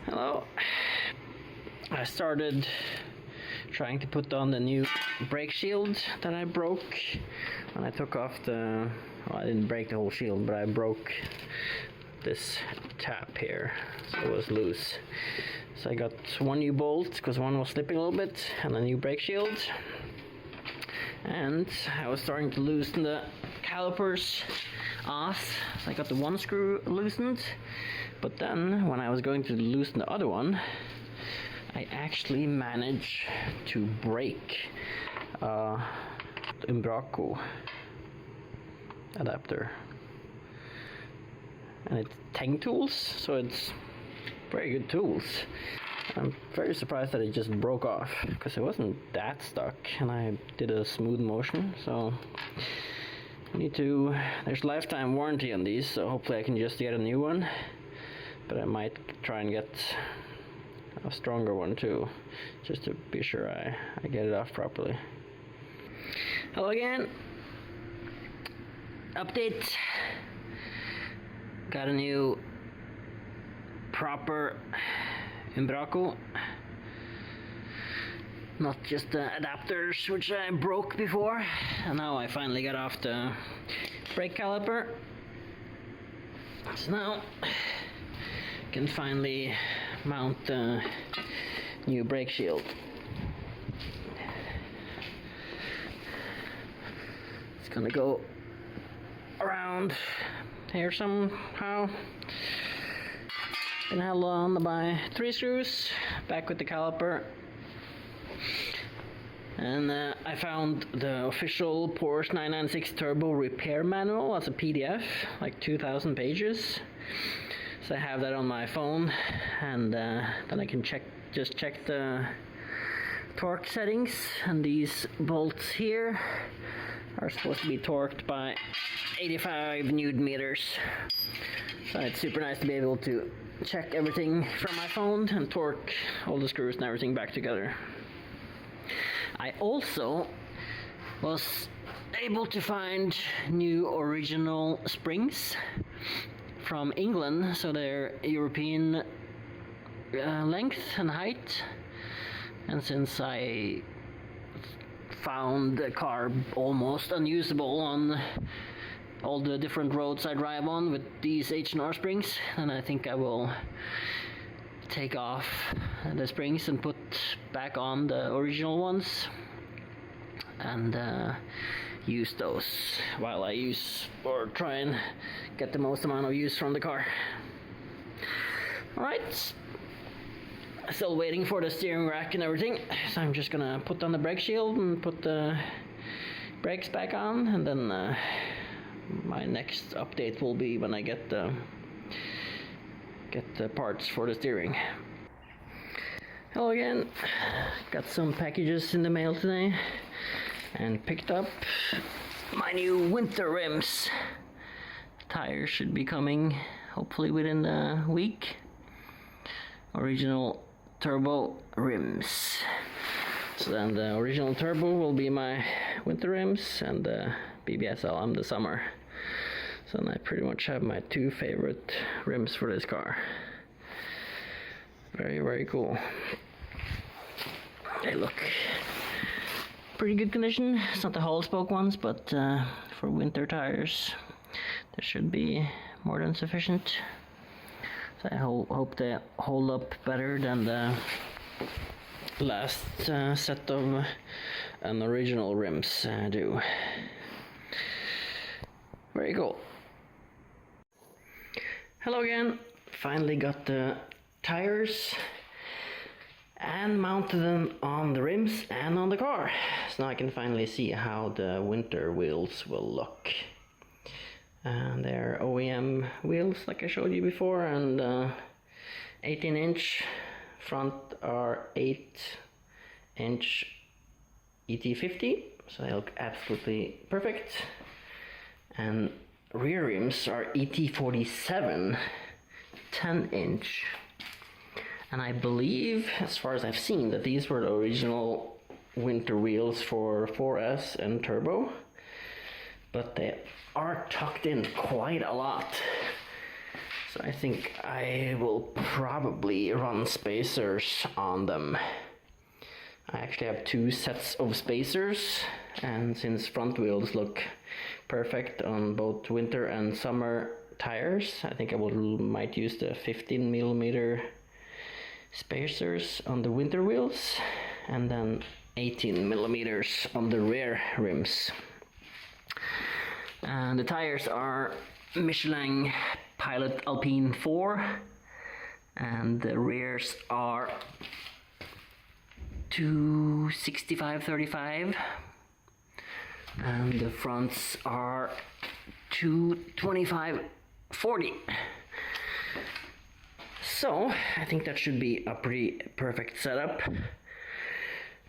Hello. I started trying to put on the new brake shield that I broke when I took off the... Well, I didn't break the whole shield, but I broke this tab here, so it was loose. So I got one new bolt because one was slipping a little bit, and a new brake shield. And I was starting to loosen the calipers off, so I got the one screw loosened. But then, when I was going to loosen the other one, I actually managed to break the Umbraco adapter. And it's Teng tools, so it's very good tools. I'm very surprised that it just broke off, because it wasn't that stuck, and I did a smooth motion, so I need to... There's lifetime warranty on these, so hopefully I can just get a new one. But I might try and get a stronger one too, just to be sure I get it off properly. Hello again. Update. Got a new proper Umbraco. Not just the adapters, which I broke before. And now I finally got off the brake caliper. So now can finally mount the new brake shield. It's gonna go around here somehow. Been held on by 3 screws, back with the caliper. And I found the official Porsche 996 Turbo repair manual as a PDF, like 2,000 pages. So I have that on my phone, and then I can just check the torque settings. And these bolts here are supposed to be torqued by 85 Newton meters. So it's super nice to be able to check everything from my phone and torque all the screws and everything back together. I also was able to find new original springs from England, so they're European length and height. And since I found the car almost unusable on all the different roads I drive on with these H&R springs, then I think I will take off the springs and put back on the original ones and use those while I use or try and get the most amount of use from the car. Alright, still waiting for the steering rack and everything, so I'm just gonna put on the brake shield and put the brakes back on, and then my next update will be when I get the parts for the steering. Hello again. Got some packages in the mail today and picked up my new winter rims. Tires should be coming hopefully within the week. Original turbo rims. So then the original turbo will be my winter rims, and the BBS LM the summer. So then I pretty much have my 2 favorite rims for this car. Very, very cool. They look pretty good condition. It's not the whole spoke ones, but for winter tires, there should be more than sufficient. So I hope they hold up better than the last set of original rims do. Very cool. Hello again. Finally got the tires and mounted them on the rims and on the car. So now I can finally see how the winter wheels will look. And they're OEM wheels like I showed you before, and 18-inch. Front are 8-inch ET50, so they look absolutely perfect. And rear rims are ET47, 10-inch. And I believe, as far as I've seen, that these were the original winter wheels for 4S and Turbo. But they are tucked in quite a lot. So I think I will probably run spacers on them. I actually have 2 sets of spacers, and since front wheels look perfect on both winter and summer tires, I think I might use the 15mm spacers on the winter wheels and then 18mm on the rear rims. And the tires are Michelin Pilot Alpine 4, and the rears are 265/35, and the fronts are 225/40. So I think that should be a pretty perfect setup.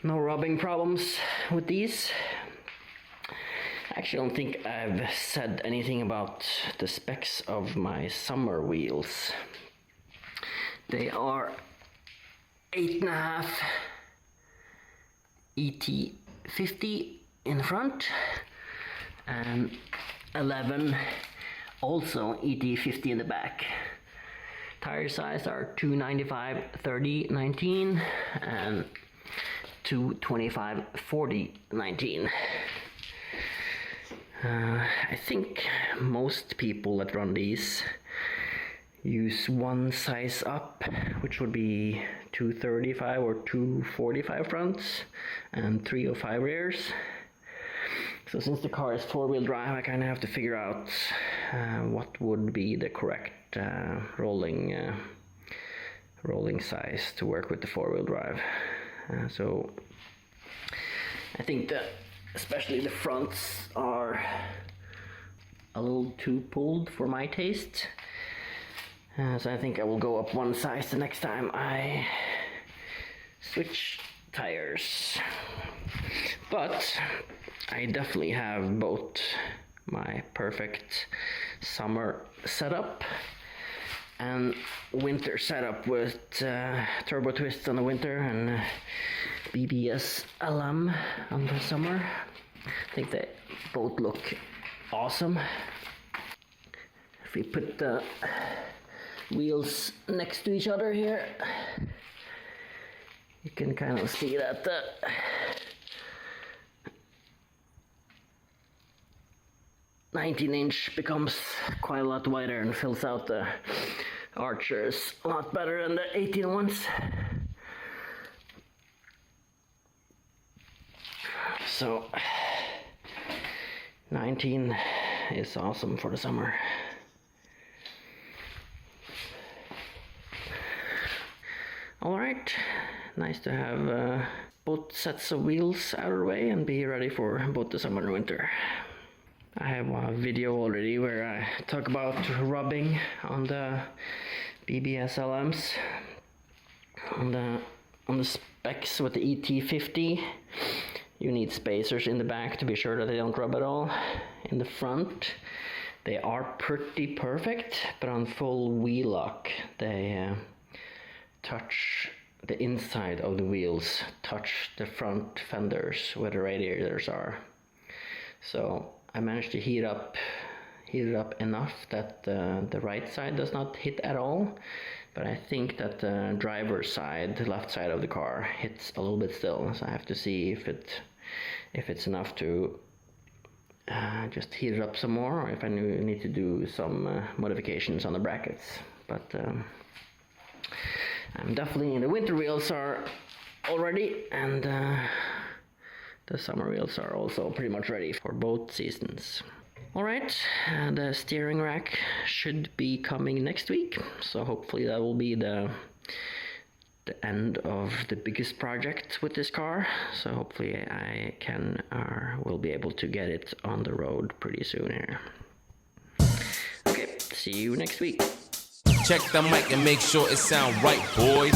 No rubbing problems with these. I actually don't think I've said anything about the specs of my summer wheels. They are 8.5 ET50 in the front and 11 also ET50 in the back. Tire size are 295/30/19 and 225/40/19. I think most people that run these use one size up, which would be 235 or 245 fronts and 305 rears. So since the car is 4-wheel drive, I kind of have to figure out what would be the correct rolling size to work with the 4-wheel drive. So I think that especially the fronts are a little too pulled for my taste. So I think I will go up one size the next time I switch tires. But I definitely have both my perfect summer setup and winter setup with turbo twists on the winter and BBS LM on the summer. I think they both look awesome. If we put the wheels next to each other here, you can kind of see that the "19" becomes quite a lot wider and fills out the archers a lot better than the 18 ones. So 19 is awesome for the summer. Alright, nice to have both sets of wheels out of the way and be ready for both the summer and winter. I have a video already where I talk about rubbing on the BBS LMs. On the specs with the ET50, you need spacers in the back to be sure that they don't rub at all. In the front, they are pretty perfect, but on full wheel lock, they touch the inside of the wheels, touch the front fenders where the radiators are. So I managed to heat it up enough that the right side does not hit at all, but I think that the driver's side, the left side of the car, hits a little bit still. So I have to see if it's enough to just heat it up some more, or if I need to do some modifications on the brackets. But I'm definitely, the winter wheels are all ready, and the summer wheels are also pretty much ready for both seasons. Alright, the steering rack should be coming next week, so hopefully that will be the end of the biggest project with this car. So hopefully I will be able to get it on the road pretty soon here. Okay, see you next week. Check the mic and make sure it sound right, boys.